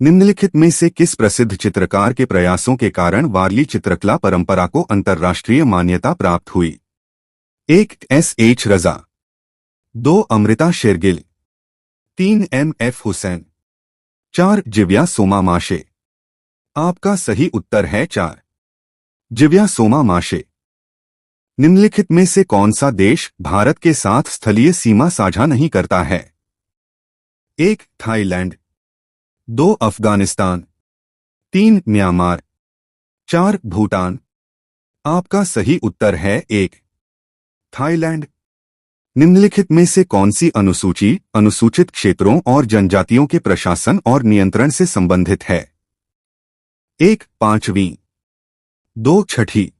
निम्नलिखित में से किस प्रसिद्ध चित्रकार के प्रयासों के कारण वारली चित्रकला परंपरा को अंतर्राष्ट्रीय मान्यता प्राप्त हुई? 1. S.H. रजा। 2. अमृता शेरगिल। 3. M.F. हुसैन। 4. जिव्या सोमा माशे। आपका सही उत्तर है 4. जिव्या सोमा माशे। निम्नलिखित में से कौन सा देश भारत के साथ स्थलीय सीमा साझा नहीं करता है? 1. थाईलैंड। 2. अफगानिस्तान। 3. म्यांमार। 4. भूटान। आपका सही उत्तर है 1. थाईलैंड। निम्नलिखित में से कौन सी अनुसूची अनुसूचित क्षेत्रों और जनजातियों के प्रशासन और नियंत्रण से संबंधित है? 1. 5वीं। 2. छठी।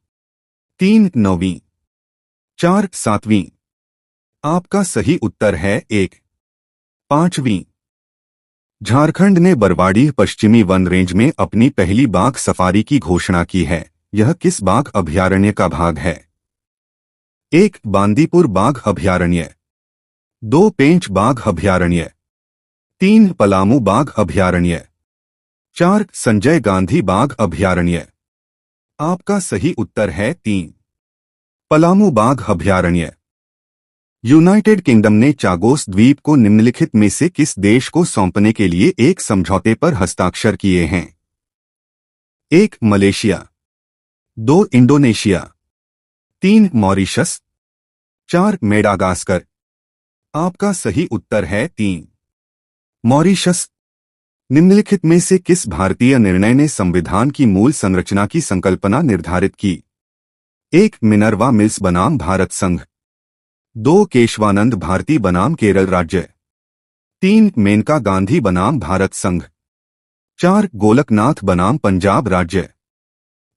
3. 9वीं। 4. 7वीं। आपका सही उत्तर है 1. 5वीं। झारखंड ने बरवाडीह पश्चिमी वन रेंज में अपनी पहली बाघ सफारी की घोषणा की है। यह किस बाघ अभयारण्य का भाग है? 1. बांदीपुर बाघ अभयारण्य। 2. पेंच बाघ अभयारण्य। 3. पलामू बाघ अभयारण्य। 4. संजय गांधी बाघ अभयारण्य। आपका सही उत्तर है 3. पलामू बाघ अभयारण्य। यूनाइटेड किंगडम ने चागोस द्वीप को निम्नलिखित में से किस देश को सौंपने के लिए एक समझौते पर हस्ताक्षर किए हैं? 1. मलेशिया। 2. इंडोनेशिया। 3. मॉरिशस। 4. मेडागास्कर। आपका सही उत्तर है 3. मॉरिशस। निम्नलिखित में से किस भारतीय निर्णय ने संविधान की मूल संरचना की संकल्पना निर्धारित की? 1. मिनर्वा मिल्स बनाम भारत संघ। 2. केशवानंद भारती बनाम केरल राज्य। 3. मेनका गांधी बनाम भारत संघ। 4. गोलकनाथ बनाम पंजाब राज्य।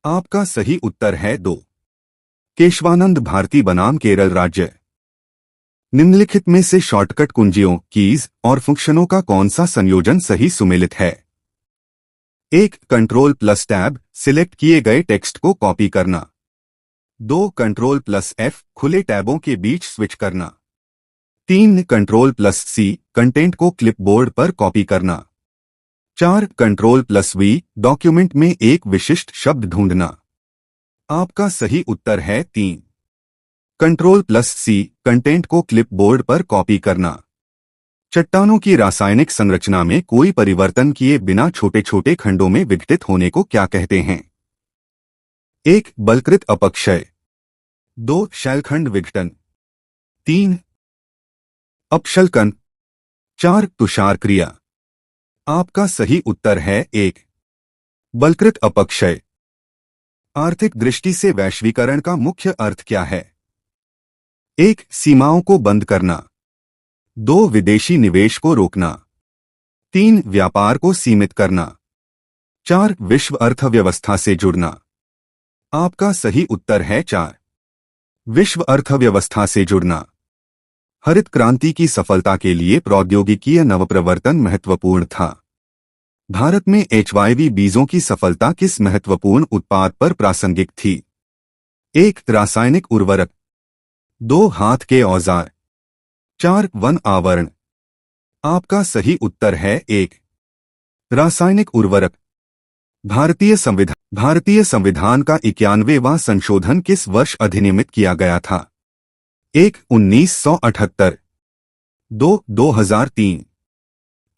आपका सही उत्तर है 2. केशवानंद भारती बनाम केरल राज्य। निम्नलिखित में से शॉर्टकट कुंजियों कीज और फंक्शनों का कौन सा संयोजन सही सुमेलित है? 1. कंट्रोल प्लस टैब सिलेक्ट किए गए टेक्स्ट को कॉपी करना। 2. कंट्रोल प्लस F खुले टैबों के बीच स्विच करना। 3. कंट्रोल प्लस C कंटेंट को क्लिपबोर्ड पर कॉपी करना। 4. कंट्रोल प्लस V डॉक्यूमेंट में एक विशिष्ट शब्द ढूंढना। आपका सही उत्तर है 3. कंट्रोल प्लस C कंटेंट को क्लिपबोर्ड पर कॉपी करना। चट्टानों की रासायनिक संरचना में कोई परिवर्तन किए बिना छोटे छोटे खंडों में विघटित होने को क्या कहते हैं? 1. बलकृत अपक्षय। 2. शैलखंड विघटन। 3. अपशल्कन। 4. तुषार क्रिया। आपका सही उत्तर है 1. बलकृत अपक्षय। आर्थिक दृष्टि से वैश्वीकरण का मुख्य अर्थ क्या है? 1. सीमाओं को बंद करना। 2. विदेशी निवेश को रोकना। 3. व्यापार को सीमित करना। 4. विश्व अर्थव्यवस्था से जुड़ना। आपका सही उत्तर है 4. विश्व अर्थव्यवस्था से जुड़ना। हरित क्रांति की सफलता के लिए प्रौद्योगिकीय नवप्रवर्तन महत्वपूर्ण था। भारत में HIV बीजों की सफलता किस महत्वपूर्ण उत्पाद पर प्रासंगिक थी? 1. रासायनिक उर्वरक। 2. हाथ के औजार। 4. वन आवरण। आपका सही उत्तर है 1. रासायनिक उर्वरक। भारतीय संविधान का 91वां संशोधन किस वर्ष अधिनियमित किया गया था? 1. 1978। 2. 2003।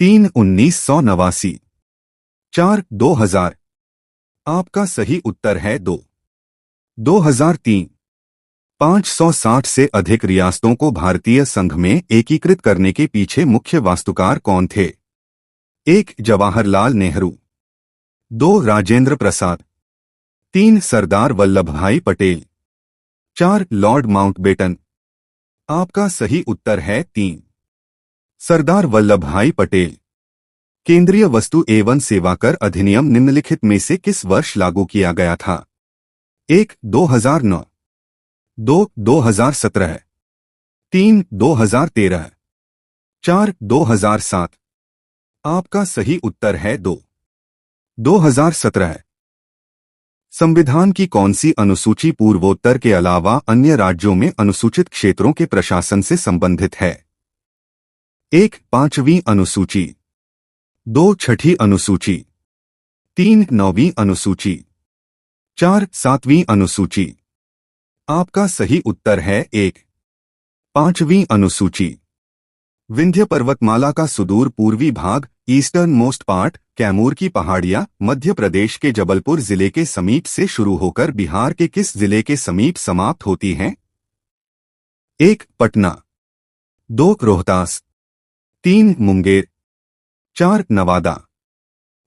3. 1989। 4. 2000। आपका सही उत्तर है 2. 2003। 560 से अधिक रियासतों को भारतीय संघ में एकीकृत करने के पीछे मुख्य वास्तुकार कौन थे? 1. जवाहरलाल नेहरू। 2. राजेंद्र प्रसाद। 3. सरदार वल्लभभाई पटेल। 4. Lord Mountbatten. आपका सही उत्तर है 3. सरदार वल्लभभाई पटेल। केंद्रीय वस्तु एवं सेवा कर अधिनियम निम्नलिखित में से किस वर्ष लागू किया गया था? 1. 2009। 2. 2017। 3. 2013। 4. 2007। आपका सही उत्तर है 2. 2017। संविधान की कौन सी अनुसूची पूर्वोत्तर के अलावा अन्य राज्यों में अनुसूचित क्षेत्रों के प्रशासन से संबंधित है? 1. 5वीं अनुसूची। 2 छठी अनुसूची, 3 9वीं अनुसूची, 4 7वीं अनुसूची। आपका सही उत्तर है 1 5वीं अनुसूची। विंध्य पर्वतमाला का सुदूर पूर्वी भाग, ईस्टर्न मोस्ट पार्ट, कैमूर की पहाड़ियां मध्य प्रदेश के जबलपुर जिले के समीप से शुरू होकर बिहार के किस जिले के समीप समाप्त होती हैं? 1 पटना, 2 रोहतास, 3 मुंगेर, 4 नवादा।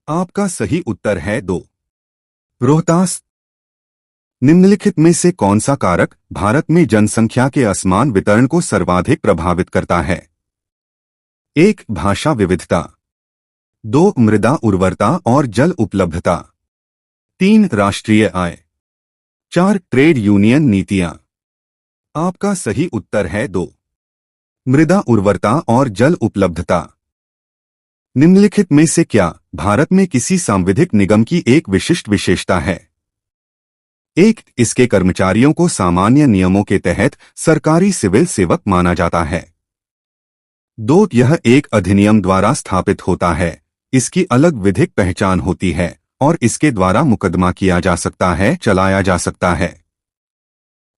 आपका सही उत्तर है 2 रोहतास। निम्नलिखित में से कौन सा कारक भारत में जनसंख्या के असमान वितरण को सर्वाधिक प्रभावित करता है? 1 भाषा विविधता, 2 मृदा उर्वरता और जल उपलब्धता, 3 राष्ट्रीय आय, 4 ट्रेड यूनियन नीतियां। आपका सही उत्तर है 2 मृदा उर्वरता और जल उपलब्धता। निम्नलिखित में से क्या भारत में किसी सांविधिक निगम की एक विशिष्ट विशेषता है? 1 इसके कर्मचारियों को सामान्य नियमों के तहत सरकारी सिविल सेवक माना जाता है। 2 यह एक अधिनियम द्वारा स्थापित होता है, इसकी अलग विधिक पहचान होती है और इसके द्वारा मुकदमा किया जा सकता है, चलाया जा सकता है।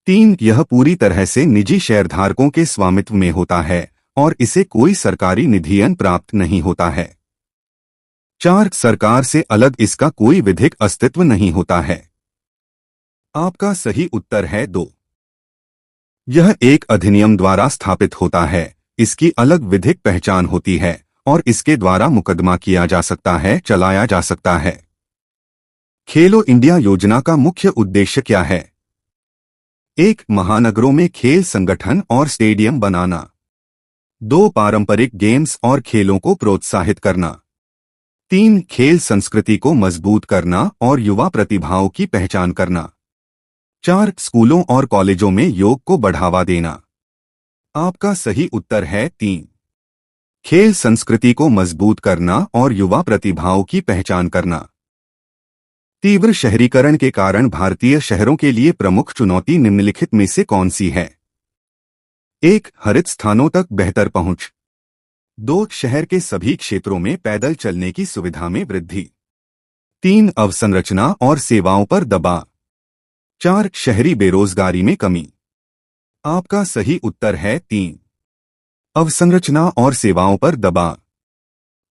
3 यह पूरी तरह से निजी शेयरधारकों के स्वामित्व में होता है और इसे कोई सरकारी निधियन प्राप्त नहीं होता है। 4 सरकार से अलग इसका कोई विधिक अस्तित्व नहीं होता है। आपका सही उत्तर है 2 यह एक अधिनियम द्वारा स्थापित होता है, इसकी अलग विधिक पहचान होती है और इसके द्वारा मुकदमा किया जा सकता है, चलाया जा सकता है। खेलो इंडिया योजना का मुख्य उद्देश्य क्या है? 1 महानगरों में खेल संगठन और स्टेडियम बनाना, 2 पारंपरिक गेम्स और खेलों को प्रोत्साहित करना, 3 खेल संस्कृति को मजबूत करना और युवा प्रतिभाओं की पहचान करना, 4 स्कूलों और कॉलेजों में योग को बढ़ावा देना। आपका सही उत्तर है 3 खेल संस्कृति को मजबूत करना और युवा प्रतिभाओं की पहचान करना। तीव्र शहरीकरण के कारण भारतीय शहरों के लिए प्रमुख चुनौती निम्नलिखित में से कौन सी है? 1 हरित स्थानों तक बेहतर पहुंच, 2 शहर के सभी क्षेत्रों में पैदल चलने की सुविधा में वृद्धि, 3 अवसंरचना और सेवाओं पर दबाव, 4 शहरी बेरोजगारी में कमी। आपका सही उत्तर है 3 अवसंरचना और सेवाओं पर दबाव।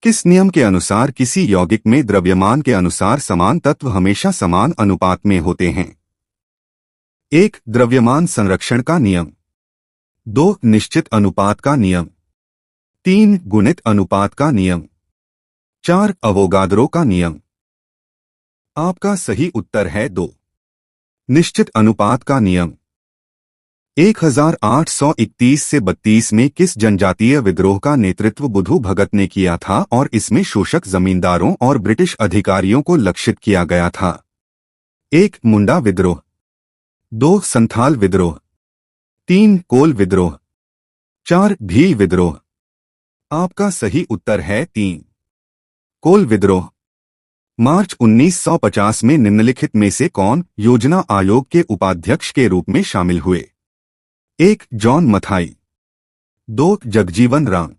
किस नियम के अनुसार किसी यौगिक में द्रव्यमान के अनुसार समान तत्व हमेशा समान अनुपात में होते हैं? 1 द्रव्यमान संरक्षण का नियम, 2 निश्चित अनुपात का नियम, 3 गुणित अनुपात का नियम, 4 अवोगाद्रो का नियम। आपका सही उत्तर है 2 निश्चित अनुपात का नियम। 1831 से 32 में किस जनजातीय विद्रोह का नेतृत्व बुधू भगत ने किया था और इसमें शोषक जमींदारों और ब्रिटिश अधिकारियों को लक्षित किया गया था? 1 मुंडा विद्रोह, 2 संथाल विद्रोह, 3 कोल विद्रोह, 4 भील विद्रोह। आपका सही उत्तर है 3 कोल विद्रोह। मार्च 1950 में निम्नलिखित में से कौन योजना आयोग के उपाध्यक्ष के रूप में शामिल हुए? 1 जॉन मथाई, 2 जगजीवन राम,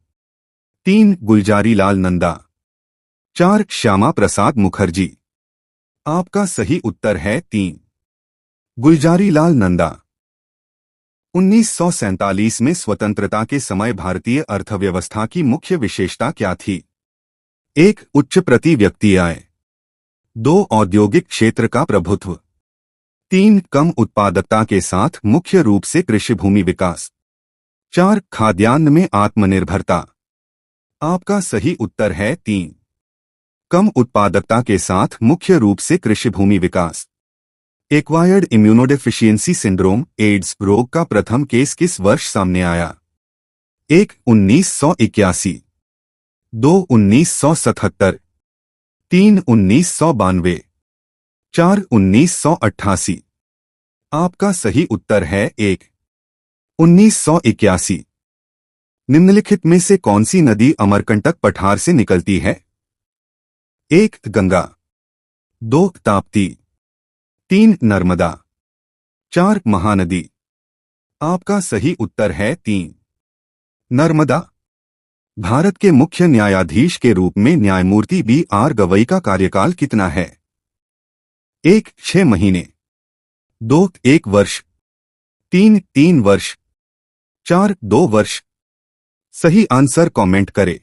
3 गुलजारी लाल नंदा, 4 श्यामा प्रसाद मुखर्जी। आपका सही उत्तर है 3 गुलजारी लाल नंदा। 1947 में स्वतंत्रता के समय भारतीय अर्थव्यवस्था की मुख्य विशेषता क्या थी? 1 उच्च प्रति व्यक्ति आय, 2 औद्योगिक क्षेत्र का प्रभुत्व, 3 कम उत्पादकता के साथ मुख्य रूप से कृषि भूमि विकास, 4 खाद्यान्न में आत्मनिर्भरता। आपका सही उत्तर है 3 कम उत्पादकता के साथ मुख्य रूप से कृषि भूमि विकास। एक्वायर्ड इम्यूनोडेफिशिएंसी सिंड्रोम एड्स रोग का प्रथम केस किस वर्ष सामने आया? 1 1981, 2 1977, 3 1992, 4 1988। आपका सही उत्तर है 1 1981। निम्नलिखित में से कौन सी नदी अमरकंटक पठार से निकलती है? 1 गंगा, 2 ताप्ती, 3 नर्मदा, 4 महानदी। आपका सही उत्तर है 3 नर्मदा। भारत के मुख्य न्यायाधीश के रूप में न्यायमूर्ति B.R. गवई का कार्यकाल कितना है? 1. 6 महीने, 2. 1 वर्ष, 3. 3 वर्ष, 4. 2 वर्ष। सही आंसर कमेंट करें।